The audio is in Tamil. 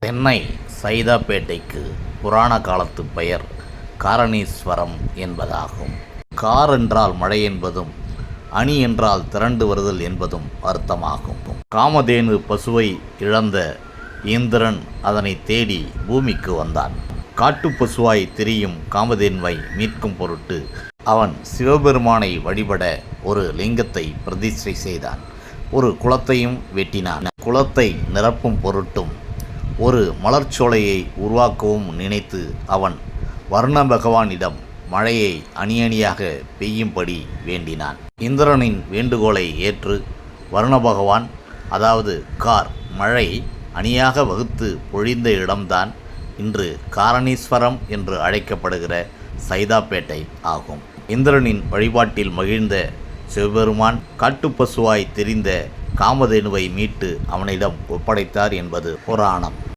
சென்னை சைதாப்பேட்டைக்கு புராண காலத்து பெயர் காரணீஸ்வரம் என்பதாகும். கார் என்றால் மழை என்பதும், அணி என்றால் திரண்டு வருதல் என்பதும் அர்த்தமாகும். காமதேனு பசுவை இழந்த இந்திரன் அதனை தேடி பூமிக்கு வந்தான். காட்டுப்பசுவாய் திரியும் காமதேனுவை மீட்கும் பொருட்டு அவன் சிவபெருமானை வழிபட ஒரு லிங்கத்தை பிரதிஷ்டை செய்தான். ஒரு குளத்தையும் வெட்டினான். குளத்தை நிரப்பும் பொருட்டும் ஒரு மலர்ச்சோலையை உருவாக்கவும் நினைத்து அவன் வர்ண பகவானிடம் மழையை அணியணியாக பெய்யும்படி வேண்டினான். இந்திரனின் வேண்டுகோளை ஏற்று வர்ண பகவான், அதாவது கார், மழை அணியாக வகுத்து பொழிந்த இடம்தான் இன்று காரணீஸ்வரம் என்று அழைக்கப்படுகிற சைதாப்பேட்டை ஆகும். இந்திரனின் வழிபாட்டில் மகிழ்ந்த சிவபெருமான் காட்டுப்பசுவாய் திரிந்த காமதேனுவை மீட்டு அவனிடம் ஒப்படைத்தார் என்பது புராணம்.